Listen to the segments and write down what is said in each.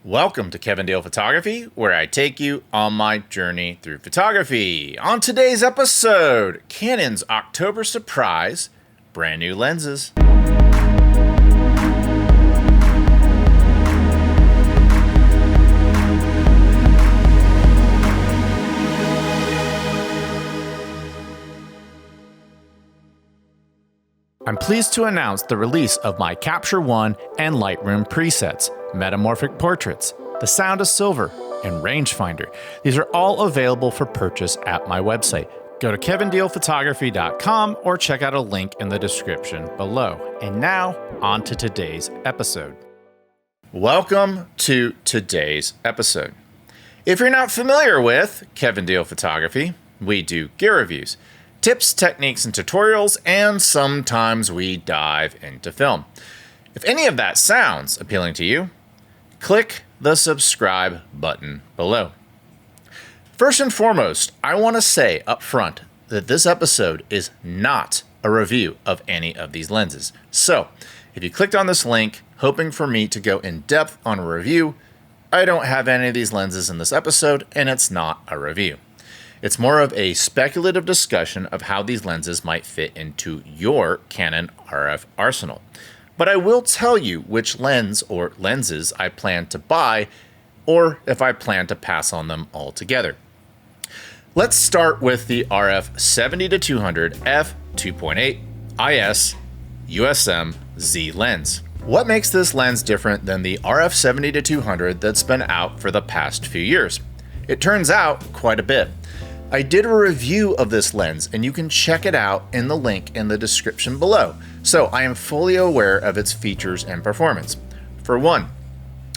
Welcome to Kevin Dale Photography, where I take you on my journey through photography. On today's episode, Canon's October surprise, brand new lenses. I'm pleased to announce the release of my Capture One and Lightroom presets, Metamorphic Portraits, The Sound of Silver, and Rangefinder. These are all available for purchase at my website. Go to kevindalephotography.com or check out a link in the description below. And now, on to today's episode. Welcome to today's episode. If you're not familiar with Kevin Dale Photography, we do gear reviews, tips, techniques, and tutorials, and sometimes we dive into film. If any of that sounds appealing to you, click the subscribe button below. First and foremost, I want to say up front that this episode is not a review of any of these lenses. So, if you clicked on this link hoping for me to go in depth on a review, I don't have any of these lenses in this episode, and it's not a review. It's more of a speculative discussion of how these lenses might fit into your Canon RF arsenal. But I will tell you which lens or lenses I plan to buy, or if I plan to pass on them altogether. Let's start with the RF 70-200 f2.8 IS USM Z lens. What makes this lens different than the RF 70-200 that's been out for the past few years? It turns out quite a bit. I did a review of this lens, and you can check it out in the link in the description below, so I am fully aware of its features and performance. For one,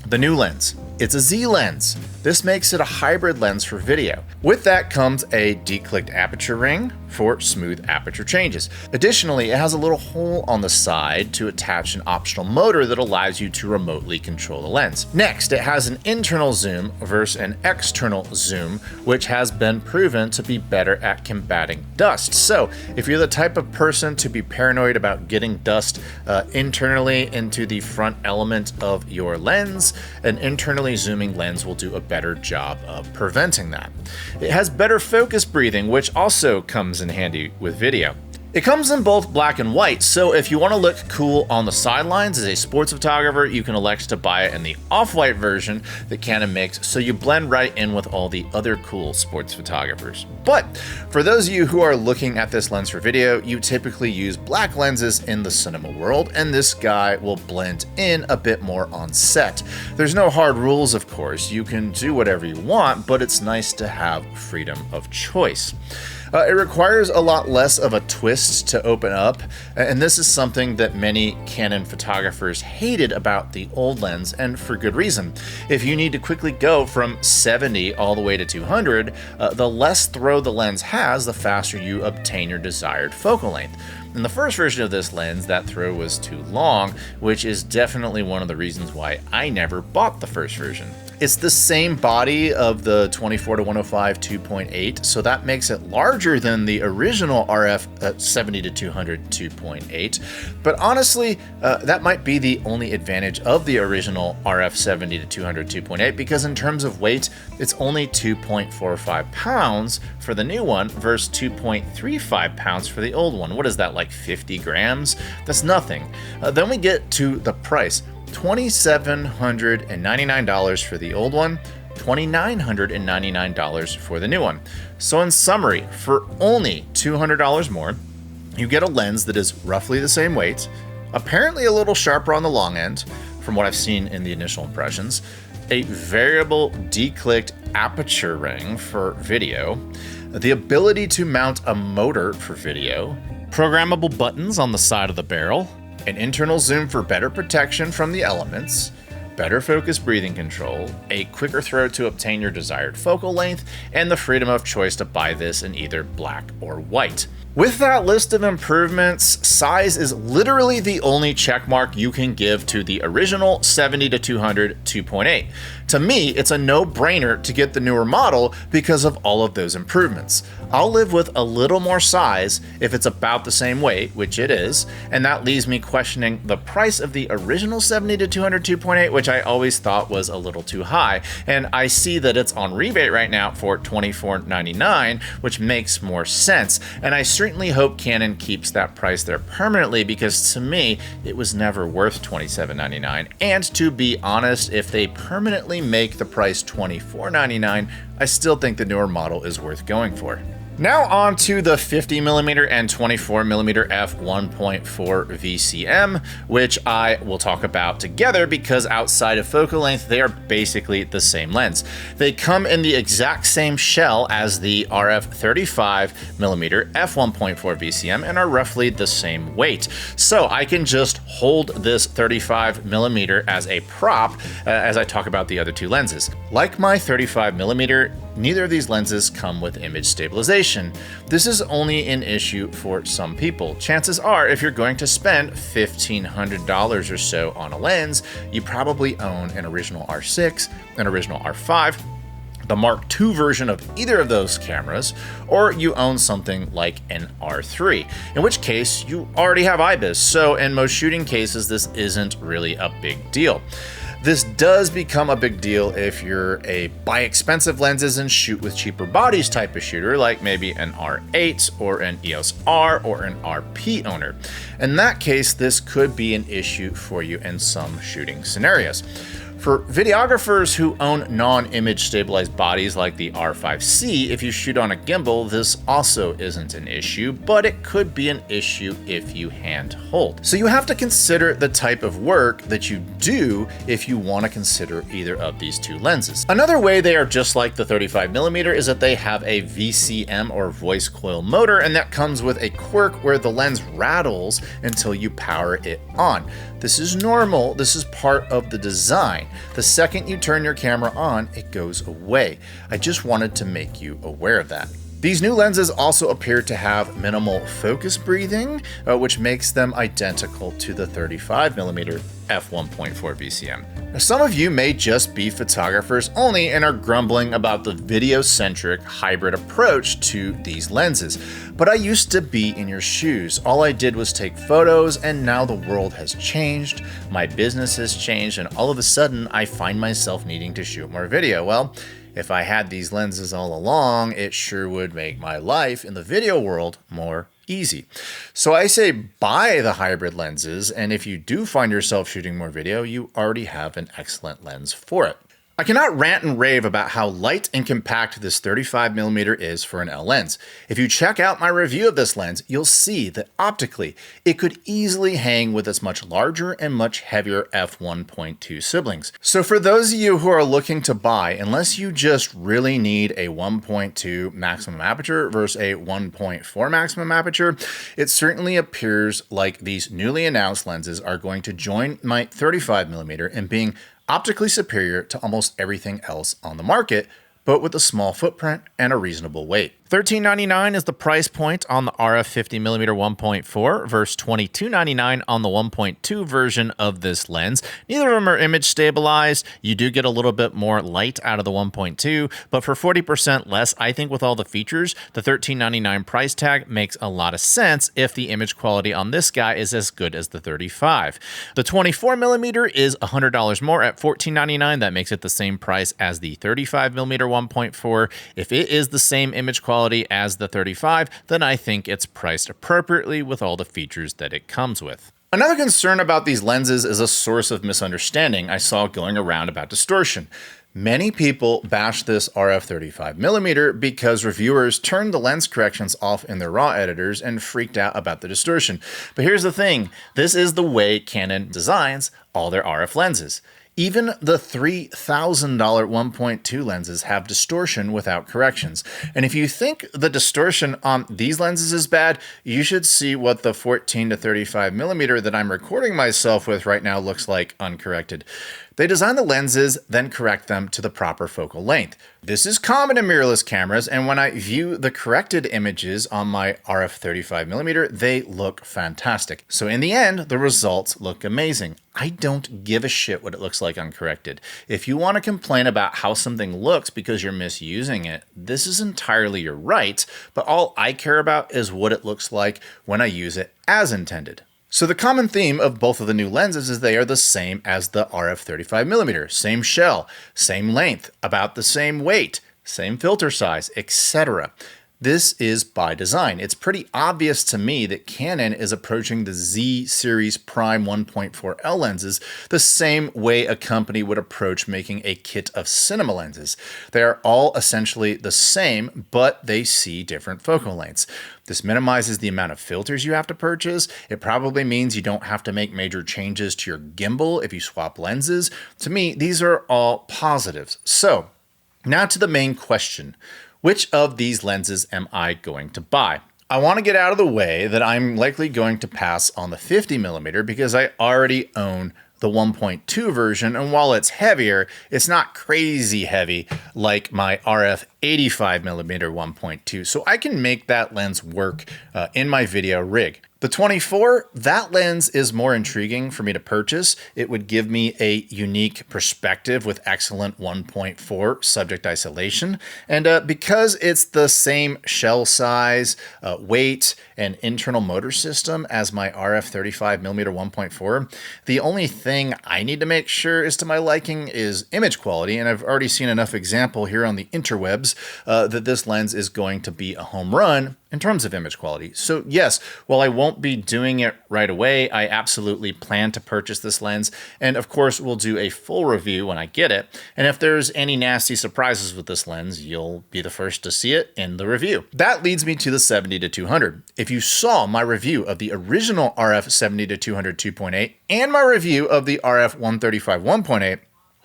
the new lens. It's a Z lens. This makes it a hybrid lens for video. With that comes a declicked aperture ring for smooth aperture changes. Additionally, it has a little hole on the side to attach an optional motor that allows you to remotely control the lens. Next, it has an internal zoom versus an external zoom, which has been proven to be better at combating dust. So, if you're the type of person to be paranoid about getting dust internally into the front element of your lens, an internally zooming lens will do a better job of preventing that. It has better focus breathing, which also comes in handy with video. It comes in both black and white, so if you want to look cool on the sidelines as a sports photographer, you can elect to buy it in the off-white version that Canon makes, so you blend right in with all the other cool sports photographers. But for those of you who are looking at this lens for video, you typically use black lenses in the cinema world, and this guy will blend in a bit more on set. There's no hard rules, of course. You can do whatever you want, but it's nice to have freedom of choice. It requires a lot less of a twist to open up, and this is something that many Canon photographers hated about the old lens, and for good reason. If you need to quickly go from 70 all the way to 200, the less throw the lens has, the faster you obtain your desired focal length. In the first version of this lens, that throw was too long, which is definitely one of the reasons why I never bought the first version. It's the same body of the 24-105 2.8, so that makes it larger than the original RF 70-200 2.8. But honestly, that might be the only advantage of the original RF 70-200 2.8, because in terms of weight, it's only 2.45 pounds for the new one versus 2.35 pounds for the old one. What is that, like 50 grams? That's nothing. Then we get to the price. $2,799 for the old one, $2,999 for the new one. So in summary, for only $200 more, you get a lens that is roughly the same weight, apparently a little sharper on the long end, from what I've seen in the initial impressions, a variable declicked aperture ring for video, the ability to mount a motor for video, programmable buttons on the side of the barrel, an internal zoom for better protection from the elements, better focus breathing control, a quicker throw to obtain your desired focal length, and the freedom of choice to buy this in either black or white. With that list of improvements, size is literally the only checkmark you can give to the original 70-200 2.8. To me, it's a no-brainer to get the newer model because of all of those improvements. I'll live with a little more size if it's about the same weight, which it is, and that leaves me questioning the price of the original 70-200 2.8, which I always thought was a little too high. And I see that it's on rebate right now for $24.99, which makes more sense. And I certainly hope Canon keeps that price there permanently, because to me, it was never worth $27.99. And to be honest, if they permanently make the price $24.99, I still think the newer model is worth going for. Now on to the 50mm and 24mm f1.4 VCM, which I will talk about together because outside of focal length, they are basically the same lens. They come in the exact same shell as the RF 35mm f1.4 VCM and are roughly the same weight. So I can just hold this 35mm as a prop as I talk about the other two lenses. Like my 35mm, neither of these lenses come with image stabilization. This is only an issue for some people. Chances are, if you're going to spend $1,500 or so on a lens, you probably own an original R6, an original R5, the Mark II version of either of those cameras, or you own something like an R3, in which case you already have IBIS. So in most shooting cases, this isn't really a big deal. This does become a big deal if you're a buy expensive lenses and shoot with cheaper bodies type of shooter, like maybe an R8 or an EOS R or an RP owner. In that case, this could be an issue for you in some shooting scenarios. For videographers who own non-image stabilized bodies like the R5C, if you shoot on a gimbal, this also isn't an issue, but it could be an issue if you hand hold. So you have to consider the type of work that you do if you want to consider either of these two lenses. Another way they are just like the 35mm is that they have a VCM or voice coil motor, and that comes with a quirk where the lens rattles until you power it on. This is normal, this is part of the design. The second you turn your camera on, it goes away. I just wanted to make you aware of that. These new lenses also appear to have minimal focus breathing, which makes them identical to the 35mm f1.4 VCM. Now, some of you may just be photographers only and are grumbling about the video-centric hybrid approach to these lenses. But I used to be in your shoes. All I did was take photos, and now the world has changed, my business has changed, and all of a sudden I find myself needing to shoot more video. Well, if I had these lenses all along, it sure would make my life in the video world more easy. So I say buy the hybrid lenses, and if you do find yourself shooting more video, you already have an excellent lens for it. I cannot rant and rave about how light and compact this 35mm is for an L lens. If you check out my review of this lens, you'll see that optically, it could easily hang with its much larger and much heavier f1.2 siblings. So for those of you who are looking to buy, unless you just really need a 1.2 maximum aperture versus a 1.4 maximum aperture, it certainly appears like these newly announced lenses are going to join my 35mm in being optically superior to almost everything else on the market, but with a small footprint and a reasonable weight. $13.99 is the price point on the RF 50mm 1.4 versus $22.99 on the 1.2 version of this lens. Neither of them are image stabilized. You do get a little bit more light out of the 1.2, but for 40% less, I think with all the features, the $13.99 price tag makes a lot of sense if the image quality on this guy is as good as the 35. The 24mm is $100 more at $14.99. That makes it the same price as the 35mm 1.4. If it is the same image quality as the 35, then I think it's priced appropriately with all the features that it comes with. Another concern about these lenses is a source of misunderstanding I saw going around about distortion. Many people bash this RF 35mm because reviewers turned the lens corrections off in their RAW editors and freaked out about the distortion. But here's the thing, this is the way Canon designs all their RF lenses. Even the $3,000 1.2 lenses have distortion without corrections. And if you think the distortion on these lenses is bad, you should see what the 14 to 35mm that I'm recording myself with right now looks like uncorrected. They design the lenses, then correct them to the proper focal length. This is common in mirrorless cameras, and when I view the corrected images on my RF 35mm, they look fantastic. So in the end, the results look amazing. I don't give a shit what it looks like uncorrected. If you want to complain about how something looks because you're misusing it, this is entirely your right, but all I care about is what it looks like when I use it as intended. So the common theme of both of the new lenses is they are the same as the RF 35mm, same shell, same length, about the same weight, same filter size, etc. This is by design. It's pretty obvious to me that Canon is approaching the Z series prime 1.4L lenses the same way a company would approach making a kit of cinema lenses. They are all essentially the same, but they see different focal lengths. This minimizes the amount of filters you have to purchase. It probably means you don't have to make major changes to your gimbal if you swap lenses. To me, these are all positives. So, now to the main question. Which of these lenses am I going to buy? I want to get out of the way that I'm likely going to pass on the 50mm because I already own the 1.2 version, and while it's heavier, it's not crazy heavy like my RF 85mm 1.2, so I can make that lens work in my video rig. The 24, that lens is more intriguing for me to purchase. It would give me a unique perspective with excellent 1.4 subject isolation. And because it's the same shell size, weight, and internal motor system as my RF 35mm 1.4, the only thing I need to make sure is to my liking is image quality. And I've already seen enough example here on the interwebs that this lens is going to be a home run in terms of image quality. So yes, while I won't be doing it right away, I absolutely plan to purchase this lens. And of course, we'll do a full review when I get it. And if there's any nasty surprises with this lens, you'll be the first to see it in the review. That leads me to the 70-200. If you saw my review of the original RF 70-200 2.8 and my review of the RF 135 1.8,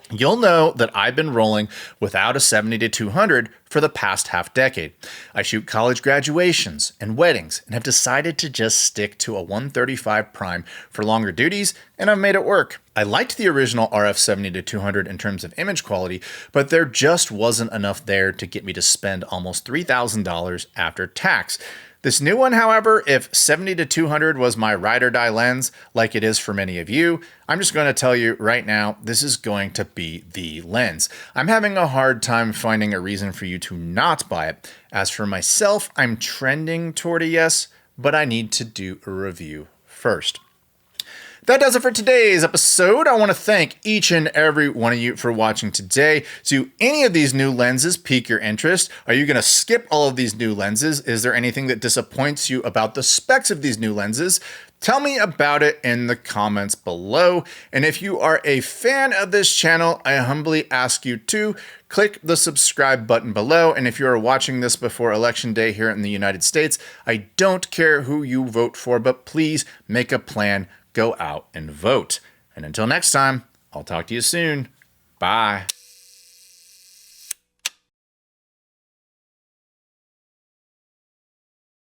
you'll know that I've been rolling without a 70-200 for the past half decade. I shoot college graduations and weddings and have decided to just stick to a 135 prime for longer duties, and I've made it work. I liked the original RF 70-200 in terms of image quality, but there just wasn't enough there to get me to spend almost $3,000 after tax. This new one, however, if 70-200 was my ride or die lens, like it is for many of you, I'm just going to tell you right now, this is going to be the lens. I'm having a hard time finding a reason for you to not buy it. As for myself, I'm trending toward a yes, but I need to do a review first. That does it for today's episode. I want to thank each and every one of you for watching today. Do any of these new lenses pique your interest? Are you going to skip all of these new lenses? Is there anything that disappoints you about the specs of these new lenses? Tell me about it in the comments below. And if you are a fan of this channel, I humbly ask you to click the subscribe button below. And if you are watching this before Election Day here in the United States, I don't care who you vote for, but please make a plan. Go out and vote. And until next time, I'll talk to you soon. Bye.